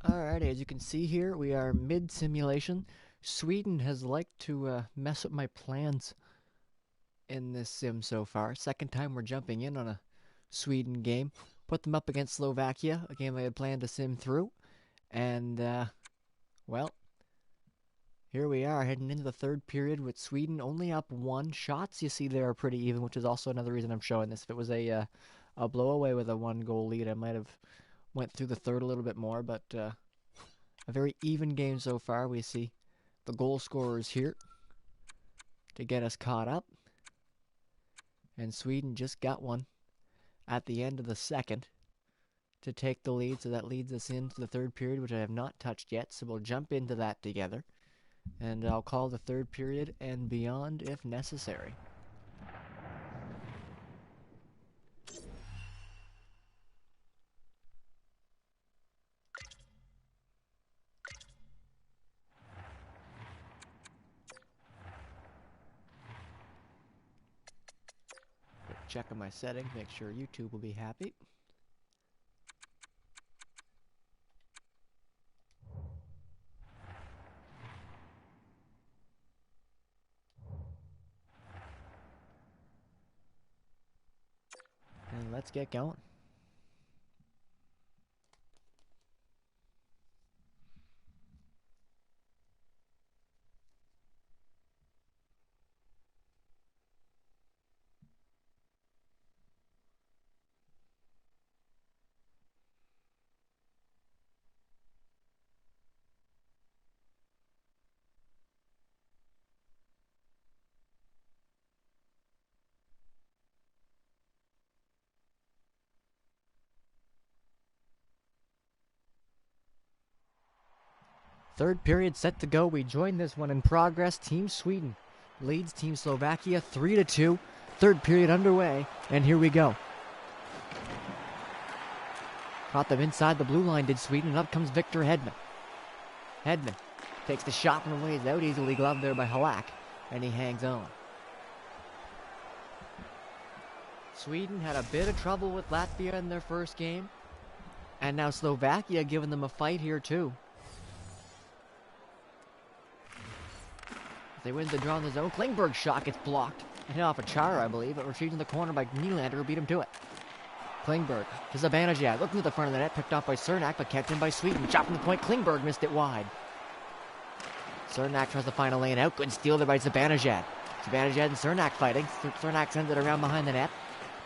Alright, as you can see here, we are mid-simulation. Sweden has liked to mess up my plans in this sim so far. Second time we're jumping in on a Sweden game. Put them up against Slovakia, a game I had planned to sim through. And, well, here we are heading into the third period with Sweden only up 1. Shots you see there are pretty even, which is also another reason I'm showing this. If it was a blow-away with a 1-goal lead, I might have went through the third a little bit more, but a very even game so far. We see the goal scorers here to get us caught up. And Sweden just got one at the end of the second to take the lead, so that leads us into the third period, which I have not touched yet, so we'll jump into that together. And I'll call the third period and beyond if necessary. Checking my settings, make sure YouTube will be happy. And let's get going. Third period set to go. We join this one in progress. Team Sweden leads Team Slovakia 3-2. Third period underway, and here we go. Caught them inside the blue line, did Sweden, and up comes Victor Hedman. Hedman takes the shot from the ways out, easily gloved there by Halak, and he hangs on. Sweden had a bit of trouble with Latvia in their first game, and now Slovakia giving them a fight here too. They win the draw in the zone. Klingberg's shot gets blocked. Hit off a Chara, I believe, but retrieved in the corner by Nylander, who beat him to it. Klingberg to Zibanejad, looking at the front of the net, picked off by Cernak, but kept in by Sweden. Shot from the point, Klingberg missed it wide. Cernak tries to find a lane out. Good steal there by Zibanejad. Zibanejad and Cernak fighting. Cernak sends it around behind the net.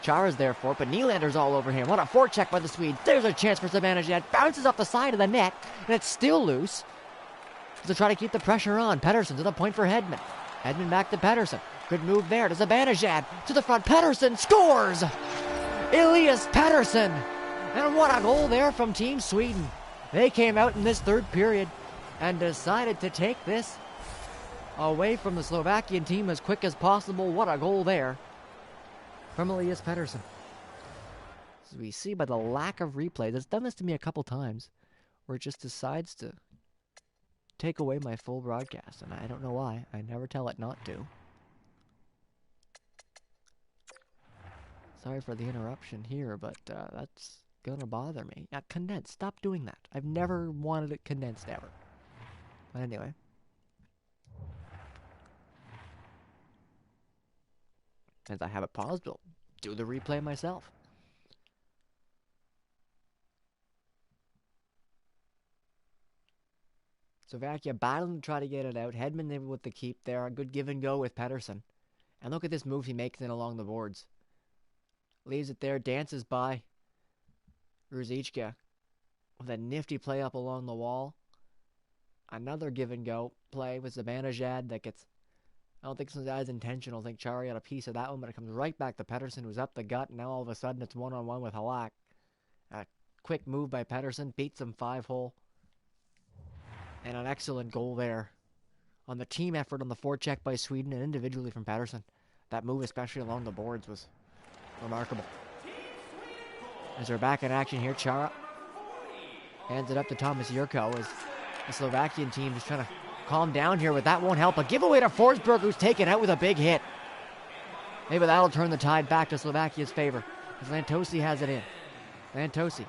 Chara's there for it, but Nylander's all over him. What a forecheck by the Swede. There's a chance for Zibanejad. Bounces off the side of the net, and it's still loose. To try to keep the pressure on. Pettersson to the point for Hedman. Hedman back to Pettersson. Good move there to Zibanejad. To the front. Pettersson scores! Elias Pettersson! And what a goal there from Team Sweden. They came out in this third period and decided to take this away from the Slovakian team as quick as possible. What a goal there from Elias Pettersson. As we see by the lack of replay, it's done this to me a couple times, where it just decides to take away my full broadcast, and I don't know why. I never tell it not to. Sorry for the interruption here, but that's gonna bother me. Condensed. Stop doing that. I've never wanted it condensed ever. But anyway. Since I have it paused, I'll do the replay myself. Slovakia battling to try to get it out. Hedman able with the keep there. A good give and go with Pettersson. And look at this move he makes in along the boards. Leaves it there. Dances by Ruzicka with a nifty play up along the wall. Another give and go play with Zibanejad that gets... I don't think this was intentional. I think Chari got a piece of that one, but it comes right back to Pettersson, who's up the gut. And now all of a sudden it's one-on-one with Halak. A quick move by Pettersson. Beats him 5-hole. And an excellent goal there on the team effort on the forecheck by Sweden and individually from Pettersson. That move, especially along the boards, was remarkable. As we're back in action here, Chara hands it up to Thomas Jurko as the Slovakian team is trying to calm down here, but that won't help. A giveaway to Forsberg, who's taken out with a big hit. Maybe that'll turn the tide back to Slovakia's favor as Lantosi has it in. Lantosi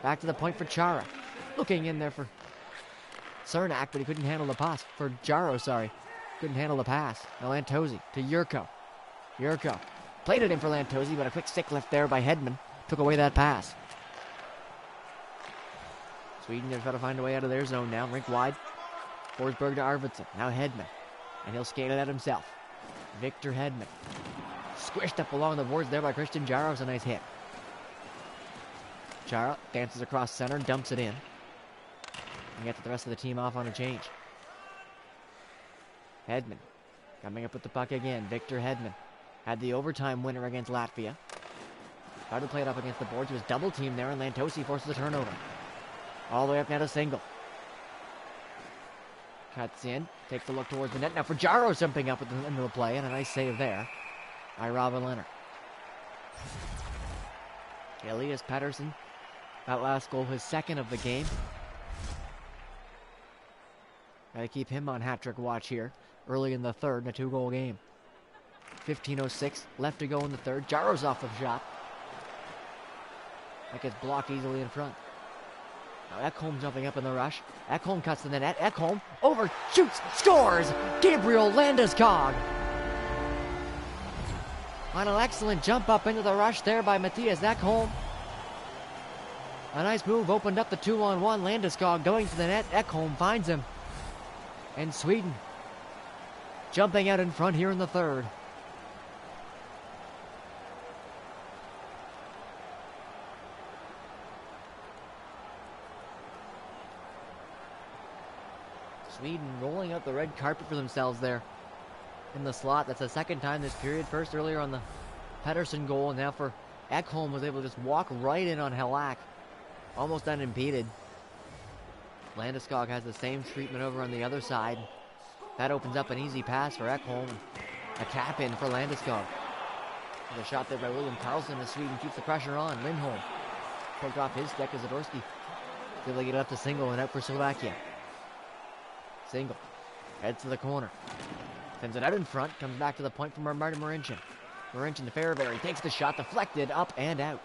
back to the point for Chara. Looking in there for Cernak, but he couldn't handle the pass. For Jaro, sorry. Couldn't handle the pass. Now Lantosi to Yurko. Yurko played it in for Lantosi, but a quick stick lift there by Hedman took away that pass. Sweden going to try to find a way out of their zone now. Rink wide. Forsberg to Arvidsson. Now Hedman. And he'll skate it out himself. Victor Hedman. Squished up along the boards there by Christian Jaro. It's a nice hit. Jaro dances across center, dumps it in. And gets the rest of the team off on a change. Hedman coming up with the puck again. Victor Hedman had the overtime winner against Latvia. Tried to play it up against the boards. He was double teamed there, and Lantosi forces a turnover. All the way up now to Single. Cuts in, takes a look towards the net. Now for Jaro jumping up into the play, and a nice save there by Robin Leonard. Elias Pettersson, that last goal, his second of the game. Gotta keep him on hat-trick watch here. Early in the third in a 2-goal game. 15:06 left to go in the third. Jaro's off the shot. That gets blocked easily in front. Now Ekholm jumping up in the rush. Ekholm cuts to the net. Ekholm overshoots, scores! Gabriel Landeskog! On an excellent jump up into the rush there by Matthias Ekholm. A nice move opened up the 2-on-1. Landeskog going to the net. Ekholm finds him. And Sweden jumping out in front here in the third. Sweden rolling out the red carpet for themselves there in the slot. That's the second time this period. First earlier on the Pettersson goal, and now for Ekholm was able to just walk right in on Halak, almost unimpeded. Landeskog has the same treatment over on the other side. That opens up an easy pass for Ekholm. A tap in for Landeskog. The shot there by William Karlsson as Sweden keeps the pressure on. Lindholm poked off his stick as Zadorsky able to get it up to Single and out for Slovakia. Single heads to the corner. Sends it out in front. Comes back to the point from Martin Marincin. Marincin to Fairbury. Takes the shot. Deflected. Up and out.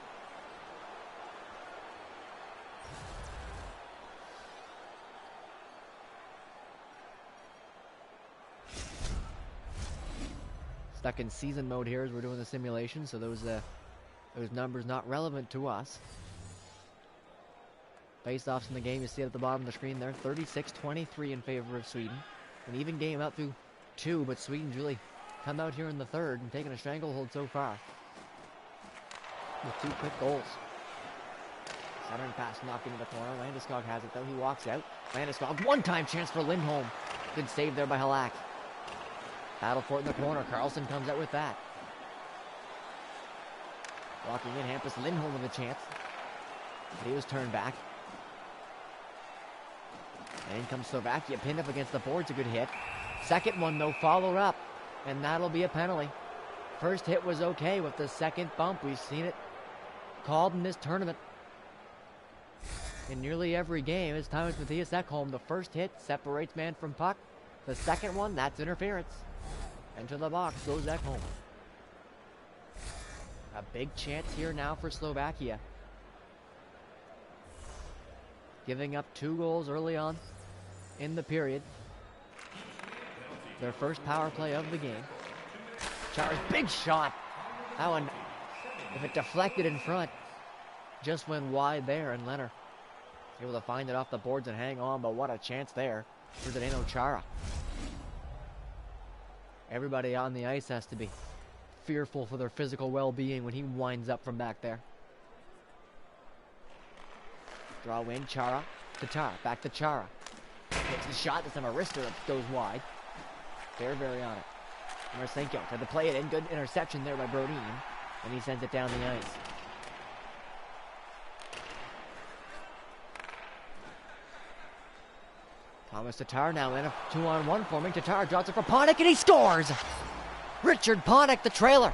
Stuck in season mode here as we're doing the simulation, so those numbers not relevant to us. Face-offs in the game, you see it at the bottom of the screen there. 36-23 in favor of Sweden. An even game out through 2, but Sweden's really come out here in the third and taken a stranglehold so far with 2 quick goals. Centering pass knocked into the corner. Landeskog has it though. He walks out. Landeskog, one-time chance for Lindholm. Good save there by Halak. Battle for it in the corner. Karlsson comes out with that. Walking in, Hampus Lindholm with a chance. But he was turned back. And in comes Slovakia, pinned up against the boards, a good hit. Second one, though, followed up, and that'll be a penalty. First hit was okay with the second bump. We've seen it called in this tournament. In nearly every game, it's time with Matthias Ekholm. The first hit separates man from puck. The second one, that's interference. Into the box goes Ekholm. A big chance here now for Slovakia. Giving up 2 goals early on in the period. Their first power play of the game. Chara's big shot. That one, if it deflected in front, just went wide there, and Leonard able to find it off the boards and hang on, but what a chance there for Zdeno Chara. Everybody on the ice has to be fearful for their physical well-being when he winds up from back there. Draw in, Chara to Chara, back to Chara. Takes the shot, this time a wrister that goes wide. Very on it. Marcinko tried to play it in, good interception there by Brodin, and he sends it down the ice. Thomas Tatar now in a 2-on-1 forming. Tatar draws it for Panik and he scores! Richard Panik, the trailer.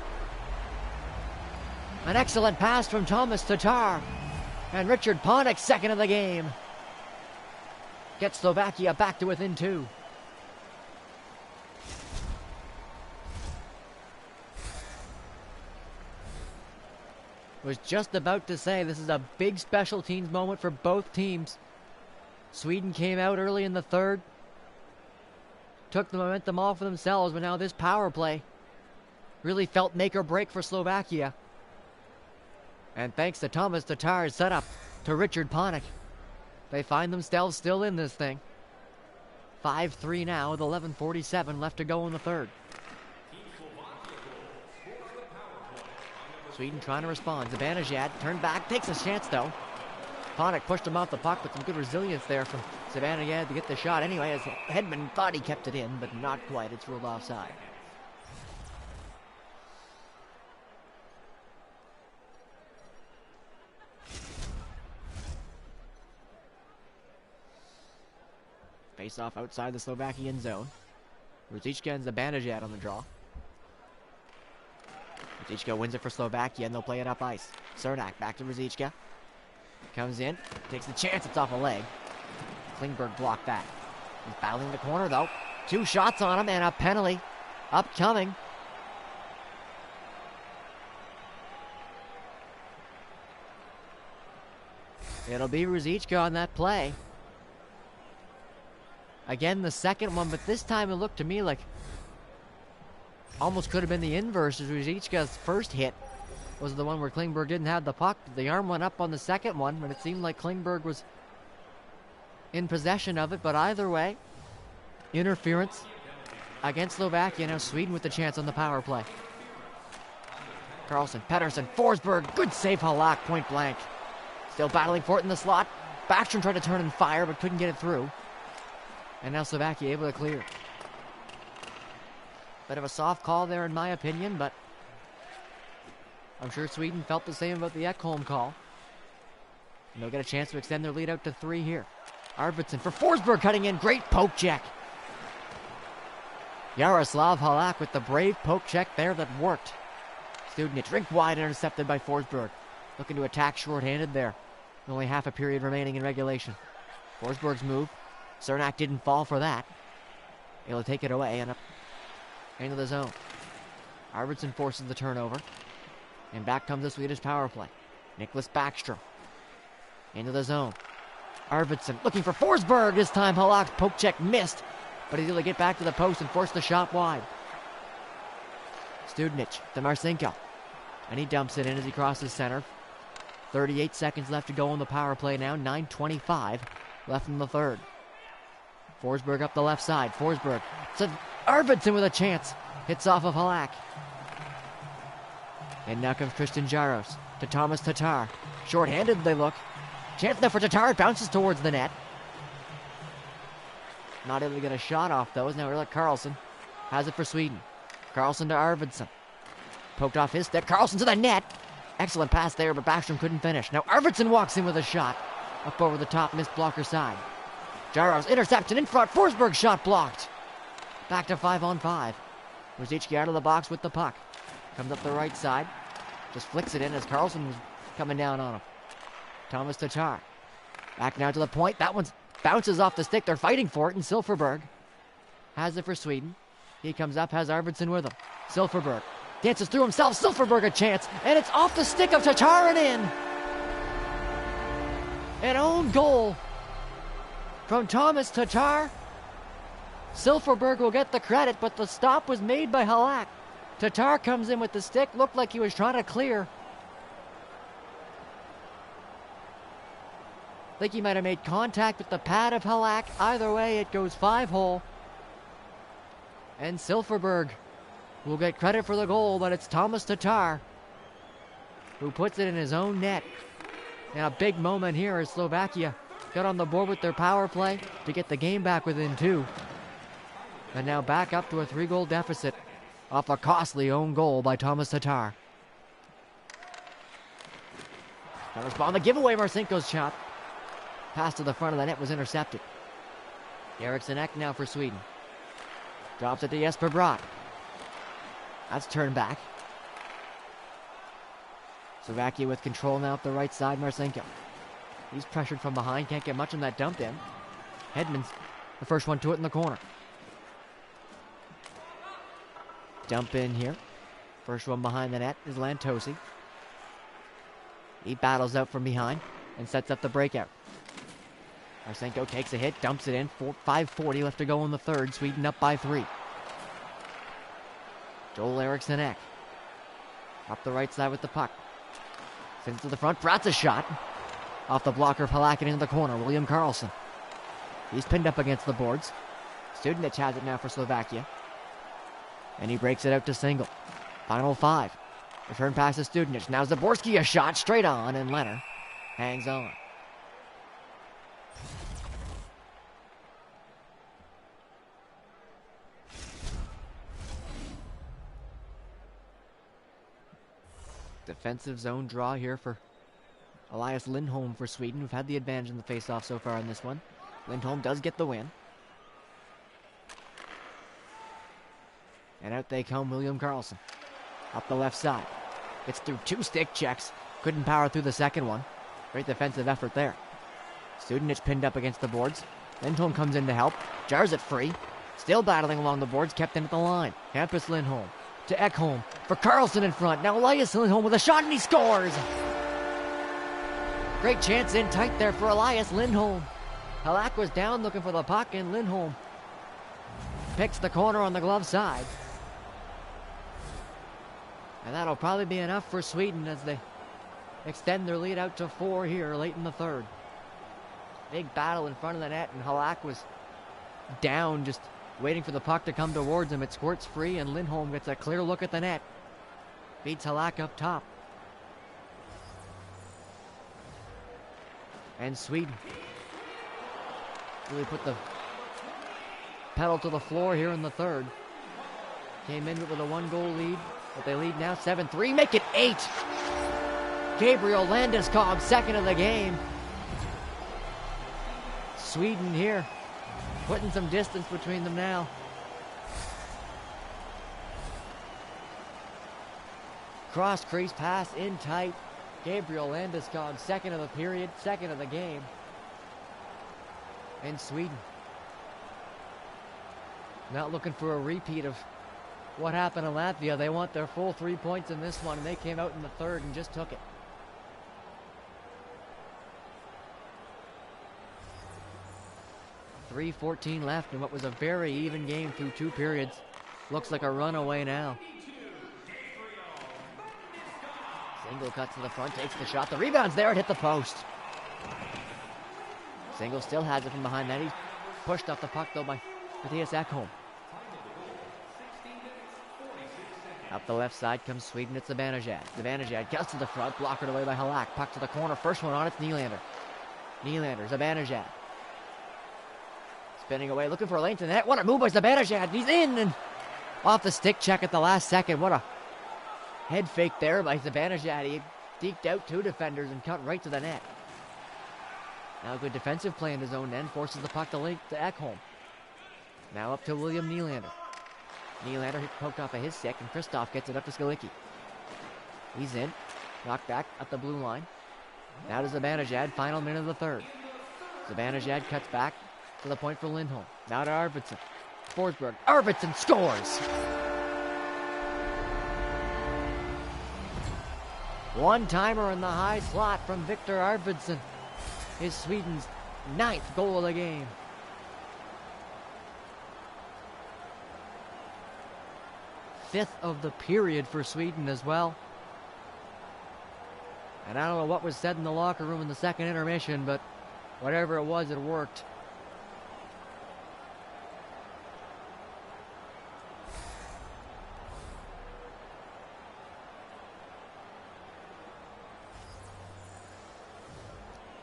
An excellent pass from Thomas Tatar. And Richard Panik, second of the game. Gets Slovakia back to within 2. Was just about to say this is a big special teams moment for both teams. Sweden came out early in the third, took the momentum off of themselves, but now this power play really felt make or break for Slovakia. And thanks to Thomas Tatar's setup to Richard Panik, they find themselves still in this thing. 5-3 now with 11:47 left to go in the third. Sweden trying to respond. Zibanejad turned back, takes a chance though. Panik pushed him off the puck, but some good resilience there from Zibanejad to get the shot anyway, as Hedman thought he kept it in, but not quite. It's ruled offside. Face off outside the Slovakian zone. Ruzicka and Zibanejad on the draw. Ruzicka wins it for Slovakia, and they'll play it up ice. Cernak back to Ruzicka. Comes in, takes the chance, it's off a leg. Klingberg blocked that. He's battling the corner though. 2 shots on him and a penalty upcoming. It'll be Ruzicka on that play. Again, the second one, but this time it looked to me like almost could have been the inverse, as Ruzicka's first hit was the one where Klingberg didn't have the puck. The arm went up on the second one, but it seemed like Klingberg was in possession of it. But either way, interference against Slovakia. Now Sweden with the chance on the power play. Carlson, Pettersson, Forsberg, good save, Halak, point blank. Still battling for it in the slot. Backstrom tried to turn and fire, but couldn't get it through. And now Slovakia able to clear. Bit of a soft call there in my opinion, but I'm sure Sweden felt the same about the Ekholm call. And they'll get a chance to extend their lead out to 3 here. Arvidsson for Forsberg cutting in. Great poke check. Yaroslav Halak with the brave poke check there that worked. Studenic rink wide, intercepted by Forsberg. Looking to attack shorthanded there. Only half a period remaining in regulation. Forsberg's move. Cernak didn't fall for that. Able to take it away and up into the zone. Arvidsson forces the turnover. And back comes the Swedish power play. Nicholas Backstrom. Into the zone. Arvidsson looking for Forsberg. This time Halak's poke check missed. But he's able to get back to the post and force the shot wide. Studenic to Marcinko. And he dumps it in as he crosses center. 38 seconds left to go on the power play now. 9:25 left in the third. Forsberg up the left side. Forsberg. So Arvidsson with a chance. Hits off of Halak. And now comes Tristan Jaros to Thomas Tatar. Short-handed they look. Chance now for Tatar. It bounces towards the net. Not able to get a shot off though. Now Erik Karlsson has it for Sweden. Karlsson to Arvidsson. Poked off his stick. Karlsson to the net. Excellent pass there, but Backstrom couldn't finish. Now Arvidsson walks in with a shot. Up over the top, missed blocker side. Jaros interception in front. Forsberg shot blocked. Back to 5-on-5. Ruzicka out of the box with the puck. Comes up the right side. Just flicks it in as Karlsson was coming down on him. Thomas Tatar. Back now to the point. That one bounces off the stick. They're fighting for it, and Silfverberg has it for Sweden. He comes up, has Arvidsson with him. Silfverberg dances through himself. Silfverberg a chance, and it's off the stick of Tatar and in. An own goal from Thomas Tatar. Silfverberg will get the credit, but the stop was made by Halak. Tatar comes in with the stick. Looked like he was trying to clear. I think he might have made contact with the pad of Halak. Either way, it goes 5-hole. And Silfverberg will get credit for the goal, but it's Thomas Tatar who puts it in his own net. And a big moment here as Slovakia got on the board with their power play to get the game back within 2. And now back up to a 3-goal deficit off a costly own goal by Thomas Tatar. Now respond the giveaway. Marcinko's shot. Pass to the front of the net was intercepted. Eriksson Ek now for Sweden. Drops it to Jesper Bratt. That's turned back. Slovakia with control now up the right side. Marcinko. He's pressured from behind. Can't get much on that dump in. Hedman's the first one to it in the corner. Dump in here. First one behind the net is Lantosi. He battles out from behind and sets up the breakout. Arsenko takes a hit, dumps it in. 5:40 left to go in the third. Sweden up by 3. Joel Eriksson Ek. Up the right side with the puck. Sends it to the front. Bratz a shot. Off the blocker of Halak into the corner. William Karlsson. He's pinned up against the boards. Studenic has it now for Slovakia. And he breaks it out to Single. Final 5. Return pass to Studenic. Now Zaborski a shot straight on, and Leonard hangs on. Defensive zone draw here for Elias Lindholm for Sweden, who've had the advantage in the faceoff so far in this one. Lindholm does get the win. And out they come, William Karlsson. Up the left side. Gets through 2 stick checks. Couldn't power through the second one. Great defensive effort there. Studenic pinned up against the boards. Lindholm comes in to help. Jars it free. Still battling along the boards, kept in at the line. Hampus Lindholm to Ekholm for Karlsson in front. Now Elias Lindholm with a shot, and he scores! Great chance in tight there for Elias Lindholm. Halak was down looking for the puck, and Lindholm picks the corner on the glove side. And that'll probably be enough for Sweden as they extend their lead out to 4 here late in the third. Big battle in front of the net, and Halak was down, just waiting for the puck to come towards him. It squirts free, and Lindholm gets a clear look at the net. Beats Halak up top. And Sweden really put the pedal to the floor here in the third. Came in with a 1-goal lead, but they lead now 7-3. Make it 8! Gabriel Landeskog, second of the game. Sweden here, putting some distance between them now. Cross crease pass in tight. Gabriel Landeskog, second of the period, second of the game. And Sweden not looking for a repeat of what happened in Latvia. They want their full 3 points in this one, and they came out in the third and just took it. .3:14 left in what was a very even game through 2 periods. Looks like a runaway now. Single cuts to the front, takes the shot. The rebound's there, it hit the post. Single still has it from behind that. He's pushed off the puck though by Matthias Ekholm. Up the left side comes Sweden. It's Zibanejad. Zibanejad cuts to the front, blockered away by Halak. Puck to the corner. First one on, it's Nylander. Nylander, Zibanejad. Spinning away, looking for a lane to the net. What a move by Zibanejad. He's in, and off the stick check at the last second. What a head fake there by Zibanejad. He deked out 2 defenders and cut right to the net. Now a good defensive play in his own end. Forces the puck to link to Ekholm. Now up to William Nylander. Nylander poked off of his stick, and Kristoff gets it up to Skalicki. He's in. Knocked back at the blue line. Now to Zibanejad. Final minute of the third. Zibanejad cuts back to the point for Lindholm. Now to Arvidsson. Forsberg. Arvidsson scores! One-timer in the high slot from Victor Arvidsson. Is Sweden's 9th goal of the game. Fifth of the period for Sweden as well. And I don't know what was said in the locker room in the second intermission, but whatever it was, it worked.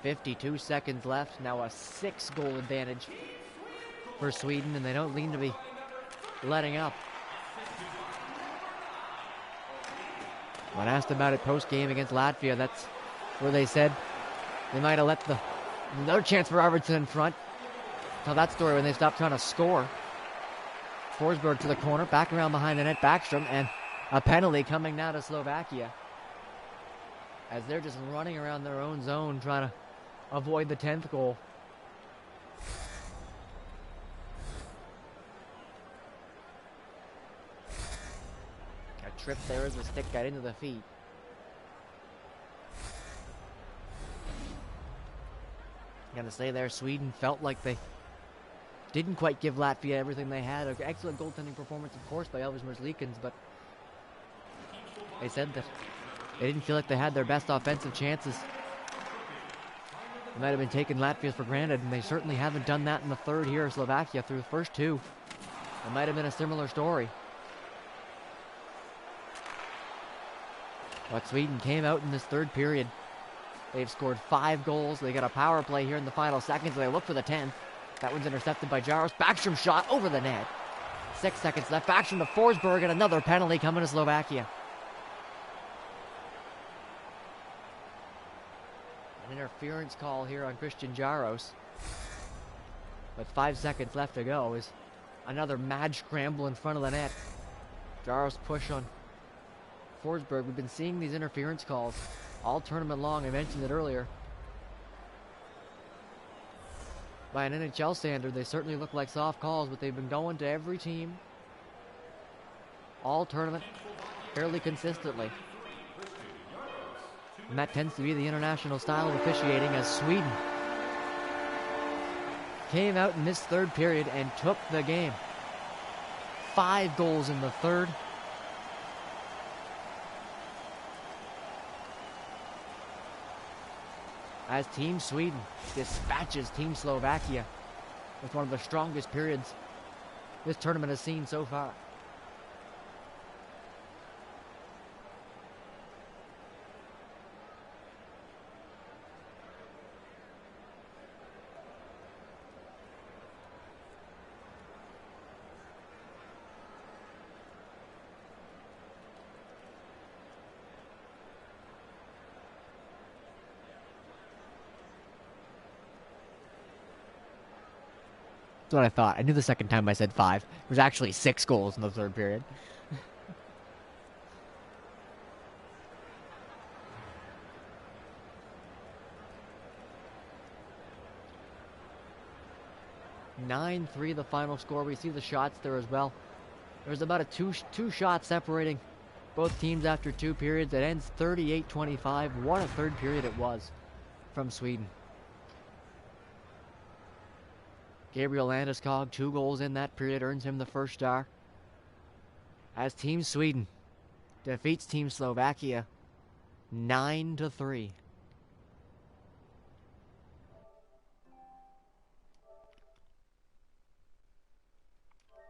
.52 seconds left. Now a 6-goal advantage for Sweden, and they don't seem to be letting up. When asked about it post-game against Latvia, that's where they said they might have let another chance for Arvidsson in front. Tell that story when they stopped trying to score. Forsberg to the corner, back around behind the net, Backstrom, and a penalty coming now to Slovakia as they're just running around their own zone trying to avoid the 10th goal. A trip there as the stick got into the feet. Gonna say there, Sweden felt like they didn't quite give Latvia everything they had. An excellent goaltending performance, of course, by Elvis Merzlikins, but they said that they didn't feel like they had their best offensive chances. They might have been taking Latvia for granted, and they certainly haven't done that in the third here. Slovakia through the first two. It might have been a similar story. But Sweden came out in this third period. They've scored 5 goals. They got a power play here in the final seconds. They look for the 10th. That one's intercepted by Jaros. Backstrom shot over the net. 6 seconds left. Backstrom to Forsberg, and another penalty coming to Slovakia. An interference call here on Christian Jaros. With 5 seconds left to go is another mad scramble in front of the net. Jaros push on Forsberg. We've been seeing these interference calls all tournament long. I mentioned it earlier. By an NHL standard, they certainly look like soft calls, but they've been going to every team all tournament fairly consistently. And that tends to be the international style of officiating, as Sweden came out in this third period and took the game. 5 goals in the third. As Team Sweden dispatches Team Slovakia with one of the strongest periods this tournament has seen so far. That's what I thought. I knew the second time I said 5. There was actually 6 goals in the third period. (9-3) the final score. We see the shots there as well. There's about a two shots separating both teams after 2 periods. It ends 38-25. What a third period it was from Sweden. Gabriel Landeskog, 2 goals in that period, earns him the first star. As Team Sweden defeats Team Slovakia 9-3.